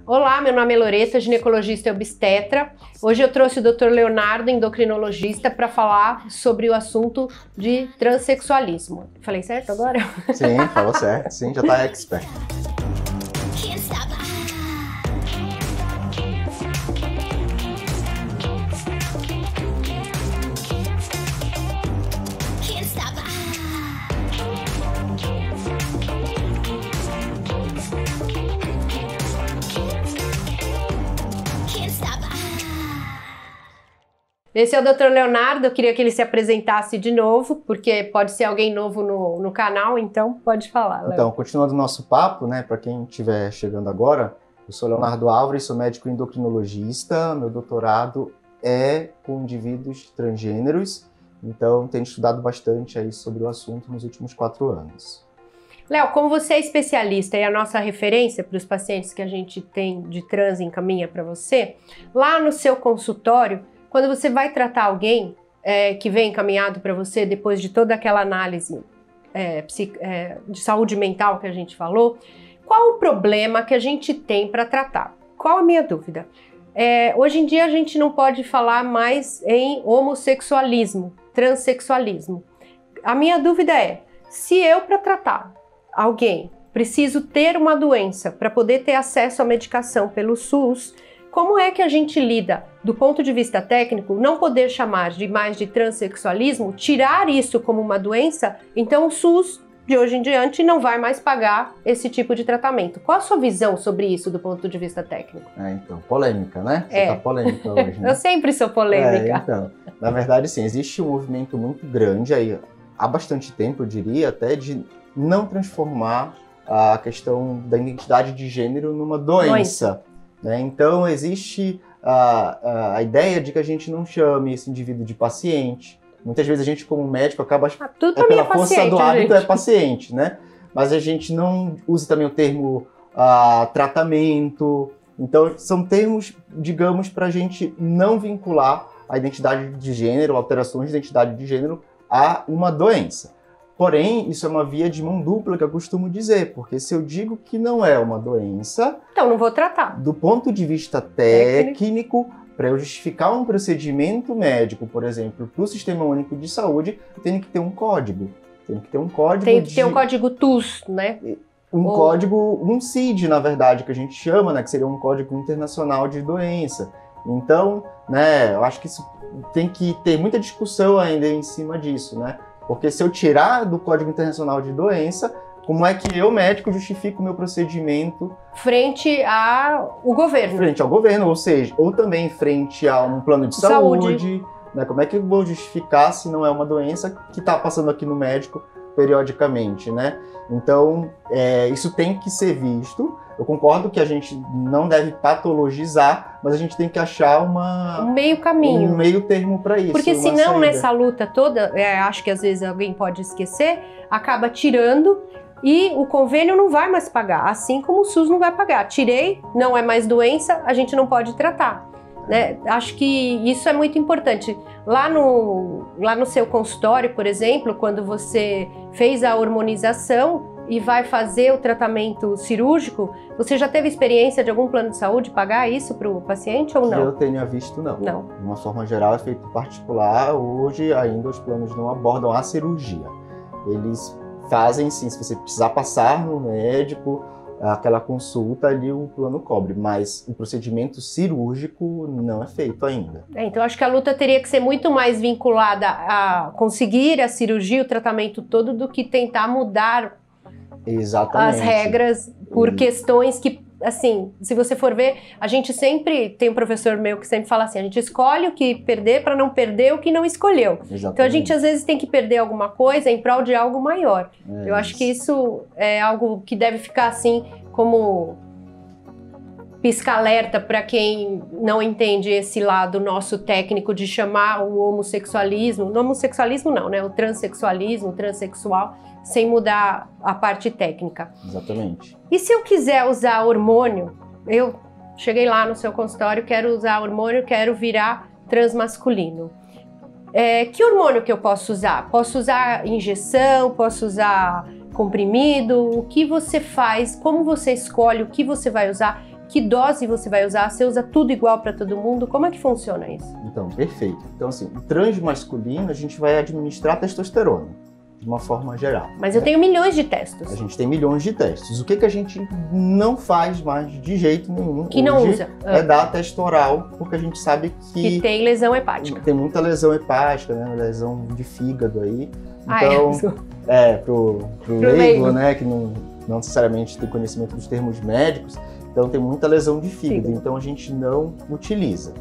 Olá, meu nome é Loreta, ginecologista e obstetra. Hoje eu trouxe o Dr. Leonardo, endocrinologista, para falar sobre o assunto de transexualismo. Falei certo agora? Sim, falou certo. Sim, já tá expert. Esse é o Dr. Leonardo, eu queria que ele se apresentasse de novo, porque pode ser alguém novo no canal, então pode falar, Léo. Então, continuando o nosso papo, né, para quem estiver chegando agora, eu sou Leonardo Álvares, sou médico endocrinologista, meu doutorado é com indivíduos transgêneros, então tenho estudado bastante aí sobre o assunto nos últimos 4 anos. Léo, como você é especialista e a nossa referência para os pacientes que a gente tem de trans e encaminha para você, lá no seu consultório, quando você vai tratar alguém que vem encaminhado para você depois de toda aquela análise de saúde mental que a gente falou, qual o problema que a gente tem para tratar? Qual a minha dúvida? Hoje em dia a gente não pode falar mais em homossexualismo, transexualismo. A minha dúvida é, se eu para tratar alguém preciso ter uma doença para poder ter acesso à medicação pelo SUS, como é que a gente lida, do ponto de vista técnico, não poder chamar mais de transexualismo, tirar isso como uma doença, então o SUS, de hoje em diante, não vai mais pagar esse tipo de tratamento. Qual a sua visão sobre isso, do ponto de vista técnico? Então, polêmica, né? Você tá polêmica hoje, né? Eu sempre sou polêmica. Então, na verdade, sim, existe um movimento muito grande aí, há bastante tempo, eu diria, até de não transformar a questão da identidade de gênero numa doença. Né? Então, existe a ideia de que a gente não chame esse indivíduo de paciente. Muitas vezes a gente, como médico, acaba pela força do hábito, é paciente, né? Mas a gente não usa também o termo tratamento. Então, são termos, digamos, para a gente não vincular a identidade de gênero, alterações de identidade de gênero, a uma doença. Porém, isso é uma via de mão dupla que eu costumo dizer, porque se eu digo que não é uma doença... Então não vou tratar. Do ponto de vista técnico, para eu justificar um procedimento médico, por exemplo, para o Sistema Único de Saúde, eu tenho que ter um código. Tem que ter um código TUS, né? Um CID, na verdade, que a gente chama, né? Que seria um Código Internacional de Doença. Então, né, eu acho que isso tem que ter muita discussão ainda em cima disso, né? Porque se eu tirar do Código Internacional de Doença, como é que eu, médico, justifico o meu procedimento? Frente ao governo. Frente ao governo, ou seja, ou também frente a um plano de saúde. Né? Como é que eu vou justificar se não é uma doença que está passando aqui no médico periodicamente, né? Então, isso tem que ser visto. Eu concordo que a gente não deve patologizar, mas a gente tem que achar um meio caminho, um meio termo para isso. Porque senão nessa luta toda, acho que às vezes alguém pode esquecer, acaba tirando e o convênio não vai mais pagar, assim como o SUS não vai pagar. Tirei, não é mais doença, a gente não pode tratar. Né? Acho que isso é muito importante. Lá no seu consultório, por exemplo, quando você fez a hormonização e vai fazer o tratamento cirúrgico, você já teve experiência de algum plano de saúde pagar isso para o paciente ou não? Que eu tenha visto, não. Não. De uma forma geral, é feito particular. Hoje, ainda os planos não abordam a cirurgia. Eles fazem, sim, se você precisar passar no médico, aquela consulta ali, o plano cobre. Mas o procedimento cirúrgico não é feito ainda. Então, acho que a luta teria que ser muito mais vinculada a conseguir a cirurgia, o tratamento todo, do que tentar mudar Exatamente. as regras por questões que, assim, se você for ver, a gente sempre tem um professor meu que sempre fala assim, a gente escolhe o que perder para não perder o que não escolheu. Exatamente. Então a gente às vezes tem que perder alguma coisa em prol de algo maior. Eu acho que isso é algo que deve ficar assim como pisca-alerta para quem não entende esse lado nosso técnico de chamar o homossexualismo, no homossexualismo não, né? O transexualismo, o transexual, sem mudar a parte técnica. Exatamente. E se eu quiser usar hormônio, eu cheguei lá no seu consultório, quero usar hormônio, quero virar transmasculino. Que hormônio que eu posso usar? Posso usar injeção, posso usar comprimido? O que você faz? Como você escolhe o que você vai usar? que dose você vai usar? Você usa tudo igual para todo mundo? Como é que funciona isso? Então, perfeito. Então, assim, o transmasculino, a gente vai administrar testosterona, de uma forma geral. Mas eu tenho milhões de testes. A gente tem milhões de testes. O que a gente não faz mais de jeito nenhum Que não usa. É dar teste oral, porque a gente sabe que tem lesão hepática. Tem muita lesão hepática, né? Lesão de fígado aí. Então, pro leigo, né? Que não necessariamente tem conhecimento dos termos médicos. Então, tem muita lesão de fígado. Então, a gente não utiliza.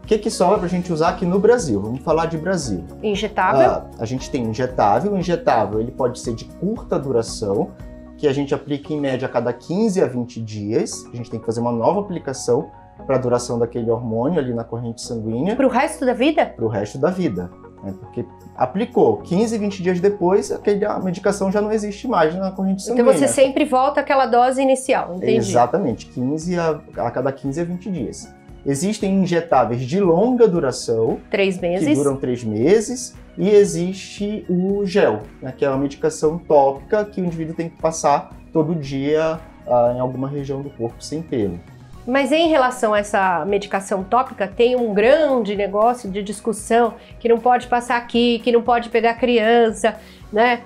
O que sobra para a gente usar aqui no Brasil? Vamos falar de Brasil. Injetável? A gente tem injetável. O injetável ele pode ser de curta duração, que a gente aplica em média a cada 15 a 20 dias. A gente tem que fazer uma nova aplicação para a duração daquele hormônio ali na corrente sanguínea. Para o resto da vida? Para o resto da vida. Né? Porque aplicou 15, 20 dias depois, a medicação já não existe mais na corrente sanguínea. Então você sempre volta àquela dose inicial, entendi. Exatamente, a cada 15 a 20 dias. Existem injetáveis de longa duração, 3 meses, que duram 3 meses, e existe o gel, né, que é uma medicação tópica que o indivíduo tem que passar todo dia em alguma região do corpo sem pelo. Mas em relação a essa medicação tópica, tem um grande negócio de discussão que não pode passar aqui, que não pode pegar criança, né?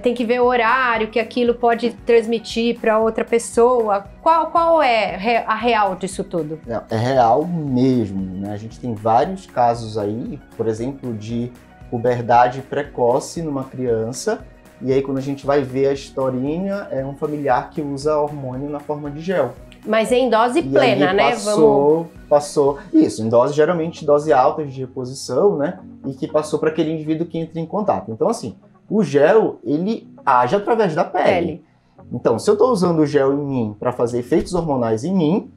Tem que ver o horário que aquilo pode transmitir para outra pessoa. Qual é a real disso tudo? É real mesmo, né? A gente tem vários casos aí, por exemplo, de puberdade precoce numa criança, e aí quando a gente vai ver a historinha, é um familiar que usa hormônio na forma de gel. Mas em dose plena, né? Passou. Isso, em dose, geralmente dose alta de reposição, né? E que passou para aquele indivíduo que entra em contato. Então, assim, o gel, ele age através da pele. Então, se eu estou usando o gel em mim para fazer efeitos hormonais em mim,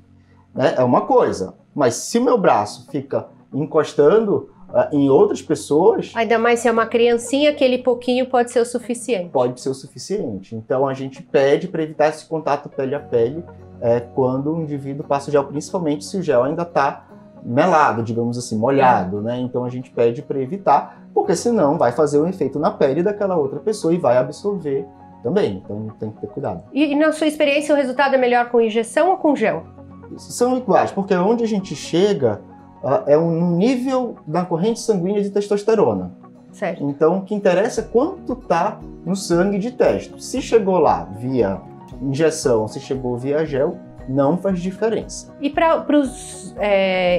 né, é uma coisa. Mas se o meu braço fica encostando em outras pessoas... Ainda mais se é uma criancinha, aquele pouquinho pode ser o suficiente. Pode ser o suficiente. Então, a gente pede para evitar esse contato pele a pele quando o indivíduo passa o gel, principalmente se o gel ainda está melado, digamos assim, molhado, né? Então a gente pede para evitar, porque senão vai fazer um efeito na pele daquela outra pessoa e vai absorver também. Então tem que ter cuidado. E na sua experiência o resultado é melhor com injeção ou com gel? São iguais, porque onde a gente chega é um nível da corrente sanguínea de testosterona. Certo. Então o que interessa é quanto está no sangue de testo. Se chegou lá via injeção, se chegou via gel, não faz diferença. E para os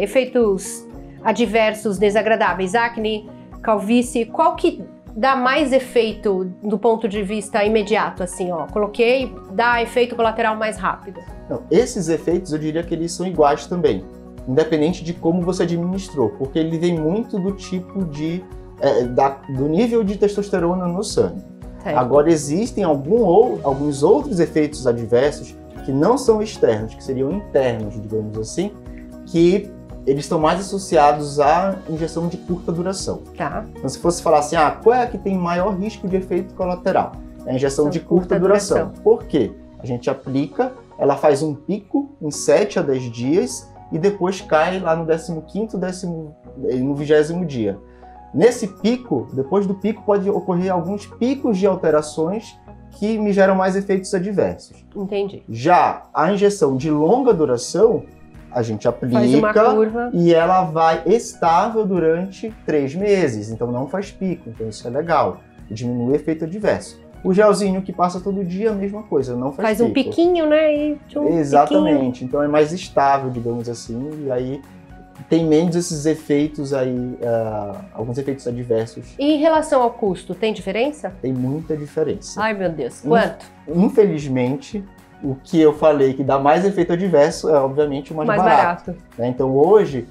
efeitos adversos desagradáveis, acne, calvície, qual que dá mais efeito do ponto de vista imediato, assim, ó, coloquei, dá efeito colateral mais rápido? Não, esses efeitos eu diria que eles são iguais também, independente de como você administrou, porque ele vem muito do tipo do nível de testosterona no sangue. Certo. Agora existem alguns outros efeitos adversos que não são externos, que seriam internos, digamos assim, que eles estão mais associados à injeção de curta duração. Tá. Então, se fosse falar assim, qual é a que tem maior risco de efeito colateral? É a injeção de curta duração. Por quê? A gente aplica, ela faz um pico em 7 a 10 dias e depois cai lá no 15º, no 20º dia. Nesse pico, depois do pico, pode ocorrer alguns picos de alterações que me geram mais efeitos adversos. Entendi. Já a injeção de longa duração, a gente aplica faz uma curva e ela vai estável durante 3 meses, então não faz pico, então isso é legal, diminui o efeito adverso. O gelzinho que passa todo dia, a mesma coisa, não faz pico. Faz um piquinho, né? Exatamente, piquinho. Então é mais estável, digamos assim, e aí tem menos esses efeitos aí, alguns efeitos adversos. E em relação ao custo, tem diferença? Tem muita diferença. Ai, meu Deus, quanto? Infelizmente, o que eu falei que dá mais efeito adverso é, obviamente, o mais barato. Né? Então, hoje,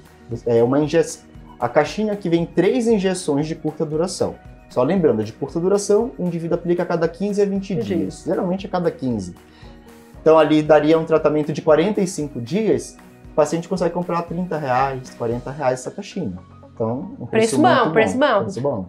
a caixinha que vem 3 injeções de curta duração. Só lembrando, de curta duração, o indivíduo aplica a cada 15 a 20 dias. Geralmente a cada 15. Então, ali daria um tratamento de 45 dias, o paciente consegue comprar R$30, R$40 essa caixinha. Então, um preço bom.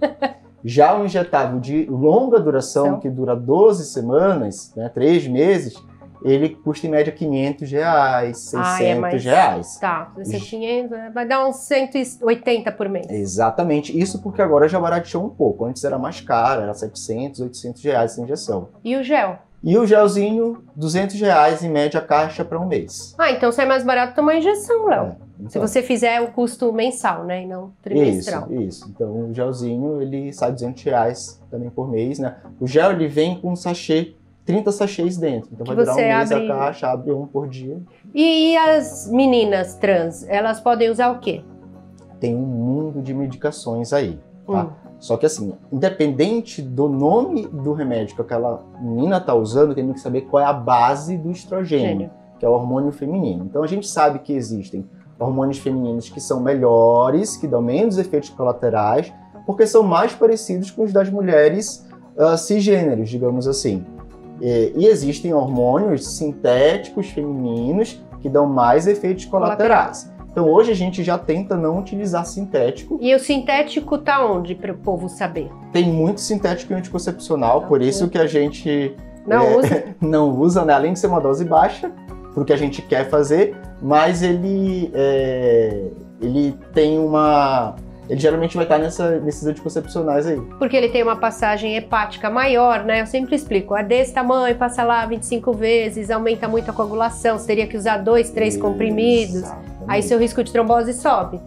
Já o injetável de longa duração, que dura 12 semanas, né, 3 meses, ele custa em média R$500, R$600. Tá, se é 500, vai dar uns 180 por mês. Exatamente, isso porque agora já barateou um pouco. Antes era mais caro, era R$700, R$800 essa injeção. E o gel? E o gelzinho, R$200 em média a caixa para um mês. Ah, então sai mais barato tomar injeção, Léo. Então, se você fizer o custo mensal, né, e não trimestral. Isso. Então o gelzinho, ele sai R$200 também por mês, né? O gel, ele vem com um sachê, 30 sachês dentro. Então vai durar um mês a caixa, abre um por dia. E as meninas trans, elas podem usar o quê? Tem um mundo de medicações aí, tá? Só que assim, independente do nome do remédio que aquela menina está usando, tem que saber qual é a base do estrogênio, que é o hormônio feminino. Então a gente sabe que existem hormônios femininos que são melhores, que dão menos efeitos colaterais, porque são mais parecidos com os das mulheres cisgêneros, digamos assim. E existem hormônios sintéticos femininos que dão mais efeitos colaterais. Então hoje a gente já tenta não utilizar sintético. E o sintético tá onde para o povo saber? Tem muito sintético e anticoncepcional, por isso que a gente não usa, né? Além de ser uma dose baixa, para o que a gente quer fazer, mas ele tem uma... Ele geralmente vai estar nesses anticoncepcionais aí. Porque ele tem uma passagem hepática maior, né? Eu sempre explico. É desse tamanho, passa lá 25 vezes, aumenta muito a coagulação. Você teria que usar 2, 3 comprimidos. Aí seu risco de trombose sobe.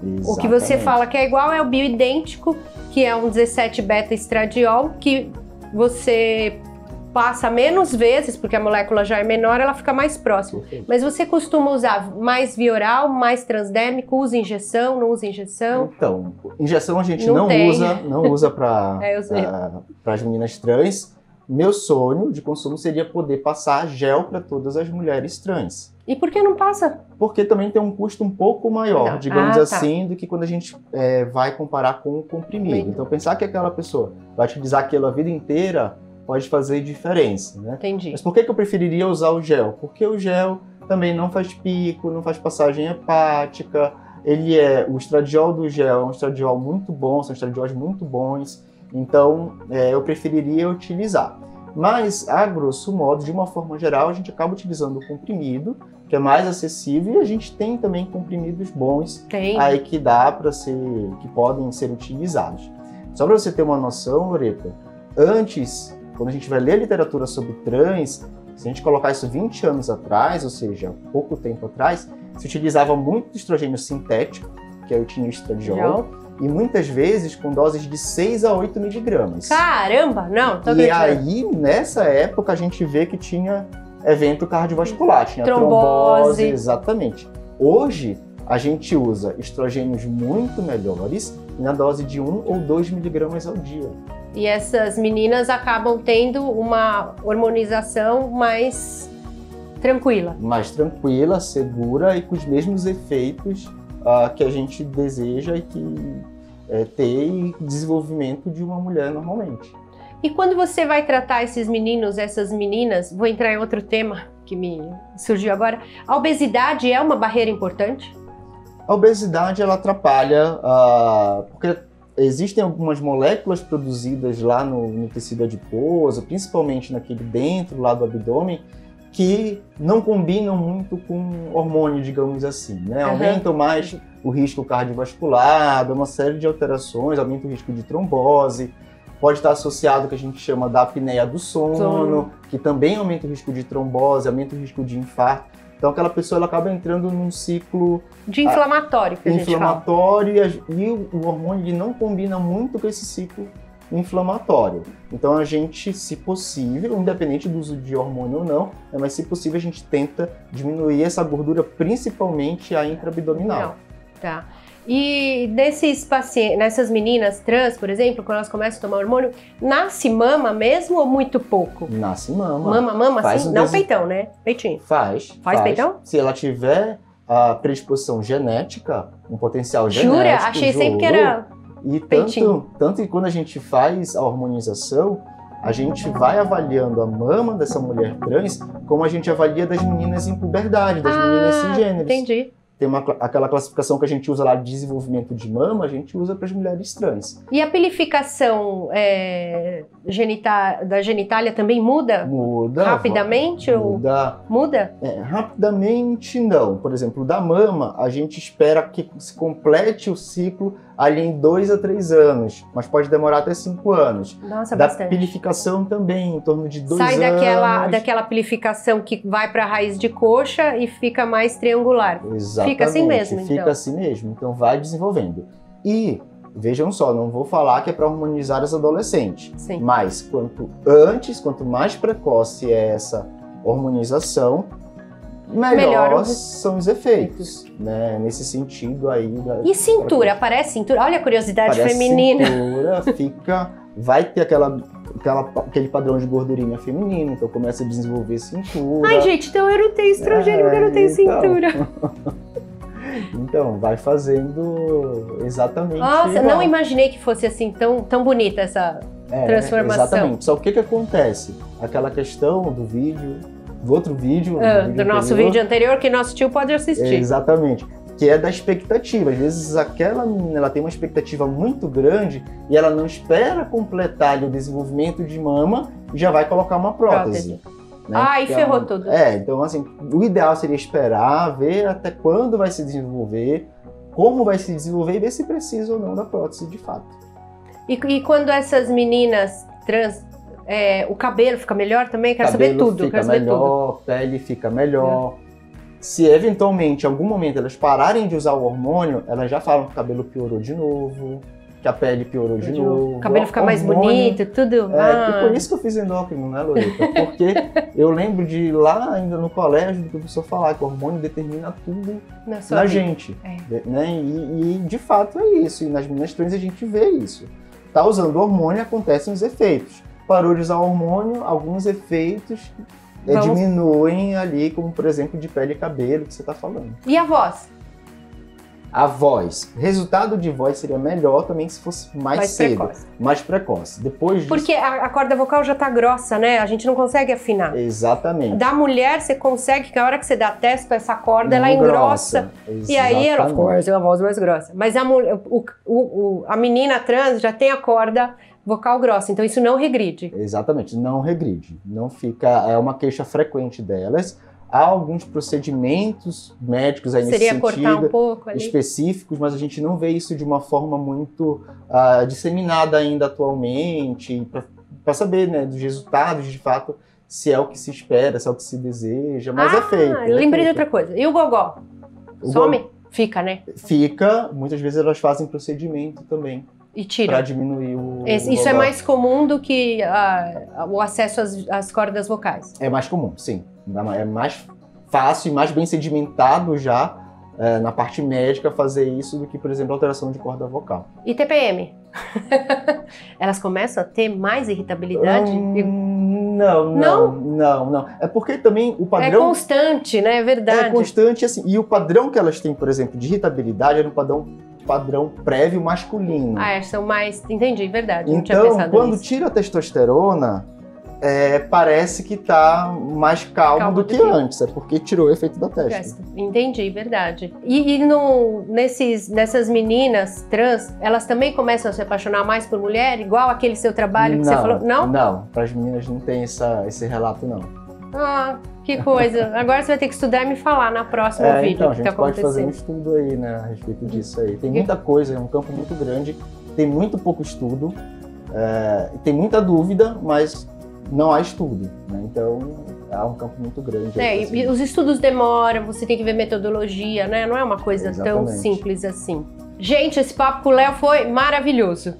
Exatamente. O que você fala que é igual é o bioidêntico, que é um 17-beta-estradiol, que você passa menos vezes, porque a molécula já é menor, ela fica mais próxima. Perfeito. Mas você costuma usar mais via oral, mais transdérmico, usa injeção, não usa injeção? Então, injeção a gente não usa para as meninas trans. Meu sonho de consumo seria poder passar gel para todas as mulheres trans. E por que não passa? Porque também tem um custo um pouco maior, digamos assim, do que quando a gente vai comparar com o comprimido. Então, pensar que aquela pessoa vai utilizar aquilo a vida inteira pode fazer diferença, né? Entendi. Mas por que eu preferiria usar o gel? Porque o gel também não faz pico, não faz passagem hepática. O estradiol do gel é um estradiol muito bom, são estradióis muito bons. Então, eu preferiria utilizar. Mas, a grosso modo, de uma forma geral, a gente acaba utilizando o comprimido, que é mais acessível, e a gente tem também comprimidos bons aí que que podem ser utilizados. Só para você ter uma noção, Loreta, antes, quando a gente vai ler literatura sobre trans, se a gente colocar isso 20 anos atrás, ou seja, pouco tempo atrás, se utilizava muito estrogênio sintético, que é o estradiol, e muitas vezes com doses de 6 a 8 miligramas. Caramba! Não, tô acreditando. E aí, nessa época, a gente vê que tinha evento cardiovascular, tinha trombose. Exatamente. Hoje, a gente usa estrogênios muito melhores na dose de 1 ou 2 miligramas ao dia. E essas meninas acabam tendo uma hormonização mais tranquila. Mais tranquila, segura e com os mesmos efeitos que a gente deseja e que ter desenvolvimento de uma mulher normalmente. E quando você vai tratar esses meninos, essas meninas, vou entrar em outro tema que me surgiu agora, a obesidade é uma barreira importante? A obesidade, ela atrapalha, porque existem algumas moléculas produzidas lá no tecido adiposo, principalmente naquele dentro lá do abdômen, que não combinam muito com hormônio, digamos assim, né? Aumentam mais o risco cardiovascular, dá uma série de alterações, aumenta o risco de trombose, pode estar associado ao que a gente chama da apneia do sono, que também aumenta o risco de trombose, aumenta o risco de infarto. Então aquela pessoa ela acaba entrando num ciclo de inflamatório, que a gente fala. E o hormônio ele não combina muito com esse ciclo inflamatório. Então a gente, se possível, independente do uso de hormônio ou não, mas se possível a gente tenta diminuir essa gordura, principalmente a intraabdominal. Tá. E nessas meninas trans, por exemplo, quando elas começam a tomar hormônio, nasce mama mesmo ou muito pouco? Nasce mama. Mama, assim? Não peitão, né? Peitinho. Faz peitão? Se ela tiver a predisposição genética, um potencial genético. Jura? Achei sempre que era peitinho. Tanto que quando a gente faz a hormonização, a gente vai avaliando a mama dessa mulher trans como a gente avalia das meninas em puberdade, das meninas cisgêneras. Entendi. Tem aquela classificação que a gente usa lá de desenvolvimento de mama, a gente usa para as mulheres trans. E a pilificação da genitália também muda? Muda. Rapidamente? Muda? Rapidamente não. Por exemplo, da mama, a gente espera que se complete o ciclo ali em 2 a 3 anos, mas pode demorar até 5 anos. Nossa, Da bastante. pilificação também, em torno de 2 Sai anos. daquela pilificação que vai para a raiz de coxa e fica mais triangular. Exatamente, Fica assim mesmo, fica então. assim mesmo. Então vai desenvolvendo. E, vejam só, não vou falar que é para hormonizar os adolescentes, Sim. mas quanto mais precoce é essa hormonização, melhor são os efeitos, né? Nesse sentido aí. E cintura? Parece cintura? Olha a curiosidade Parece feminina. Cintura, vai ter aquele padrão de gordurinha feminina, então começa a desenvolver cintura. Ai, gente, então eu não tenho estrogênio porque eu não tenho cintura. Então, vai fazendo exatamente Nossa, igual. não imaginei que fosse assim tão bonita essa transformação. Exatamente. Só o que acontece? Aquela questão do vídeo, do outro vídeo. Do nosso vídeo anterior, que nosso tio pode assistir. Exatamente. Que é da expectativa. Às vezes aquela menina ela tem uma expectativa muito grande e ela não espera completar ali o desenvolvimento de mama e já vai colocar uma prótese. Né? Ai, Então, ferrou tudo. Então assim, o ideal seria esperar, ver até quando vai se desenvolver, como vai se desenvolver e ver se precisa ou não da prótese de fato. E quando essas meninas trans, o cabelo fica melhor também? Quero saber tudo. Fica melhor, pele fica melhor. Se eventualmente, em algum momento, elas pararem de usar o hormônio, elas já falam que o cabelo piorou de novo, que a pele piorou de novo. O cabelo fica mais bonito, tudo. E por isso que eu fiz endócrino, né, Loreta? Porque eu lembro de lá ainda no colégio, do professor falar que o hormônio determina tudo na gente. Né? E de fato é isso. E nas meninas trans a gente vê isso. Tá usando o hormônio, acontecem os efeitos. Parou de usar o hormônio, alguns efeitos diminuem ali, como por exemplo de pele e cabelo que você está falando. E a voz? A voz. Resultado de voz seria melhor também se fosse mais cedo. Mais precoce. Depois disso... Porque a corda vocal já tá grossa, né? A gente não consegue afinar. Exatamente. Da mulher você consegue, que a hora que você dá teste com essa corda, ela engrossa. E aí ela, of course, é uma voz mais grossa. Mas a menina trans já tem a corda vocal grossa, então isso não regride. Exatamente, não regride. Não fica... É uma queixa frequente delas. Há alguns procedimentos médicos aí nesse sentido, cortar um pouco ali, específicos, mas a gente não vê isso de uma forma muito disseminada ainda atualmente, para saber, né, dos resultados de fato, se é o que se espera, se é o que se deseja, mas é feito. Lembrei de outra coisa. E o gogó? Some? Fica, né? Fica, muitas vezes elas fazem procedimento também. E tira. Para diminuir o Isso é mais comum do que o acesso às cordas vocais? É mais comum, sim. É mais fácil e mais bem sedimentado já na parte médica fazer isso do que, por exemplo, alteração de corda vocal. E TPM? Elas começam a ter mais irritabilidade? Não. É porque também o padrão... É constante, né? É verdade. É constante, assim. E o padrão que elas têm, por exemplo, de irritabilidade é no padrão prévio masculino. São mais... Entendi, verdade. Então, não tinha pensado quando nisso. tira a testosterona, parece que tá mais calmo do que antes. É porque tirou o efeito da testa. Entendi, verdade. E nessas meninas trans, elas também começam a se apaixonar mais por mulher? Igual aquele seu trabalho que você falou? Não? Não, para as meninas não tem esse relato, não. Ah, que coisa. Agora você vai ter que estudar e me falar na próxima vídeo. Então, a que gente tá pode acontecendo. fazer um estudo aí, né, a respeito disso aí. Tem muita coisa, é um campo muito grande, tem muito pouco estudo, tem muita dúvida, mas não há estudo, né? Então há um campo muito grande. E os estudos demoram, você tem que ver metodologia, né? Não é uma coisa tão simples assim. Gente, esse papo com o Léo foi maravilhoso.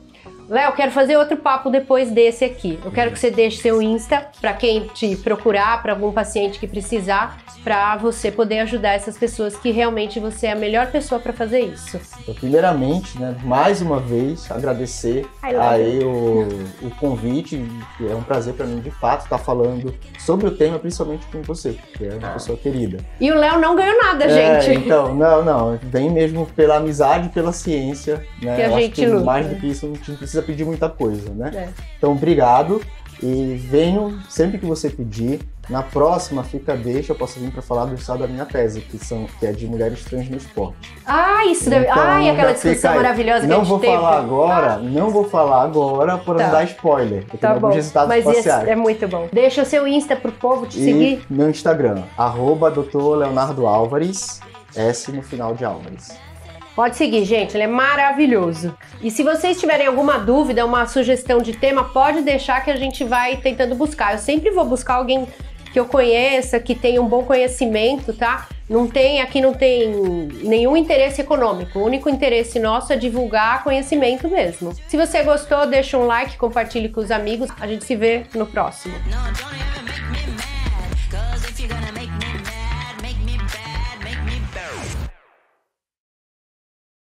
Léo, quero fazer outro papo depois desse aqui. Eu quero que você deixe seu Insta para quem te procurar, para algum paciente que precisar, para você poder ajudar essas pessoas que realmente você é a melhor pessoa para fazer isso. Então, primeiramente, né, mais uma vez, agradecer aí o convite. É um prazer para mim, de fato, estar falando sobre o tema, principalmente com você, que é uma pessoa querida. E o Léo não ganhou nada, gente. Então, não. Vem mesmo pela amizade, pela ciência, né? Que a gente luta. Mais do que isso, não precisa pedir muita coisa, né? Então, obrigado. E venho sempre que você pedir. Na próxima, eu posso vir para falar do estado da minha tese, que é de mulheres trans no esporte. Isso deve... e aquela discussão maravilhosa que a gente teve. Não vou falar agora para não dar spoiler. Porque tem alguns resultados parciais. É muito bom. Deixa o seu Insta pro povo te seguir. Meu Instagram, @Dr. Leonardo Álvares, S no final de Álvares. Pode seguir, gente, ele é maravilhoso. E se vocês tiverem alguma dúvida, uma sugestão de tema, pode deixar que a gente vai tentando buscar. Eu sempre vou buscar alguém que eu conheça, que tenha um bom conhecimento, tá? Aqui não tem nenhum interesse econômico. O único interesse nosso é divulgar conhecimento mesmo. Se você gostou, deixa um like, compartilhe com os amigos. A gente se vê no próximo.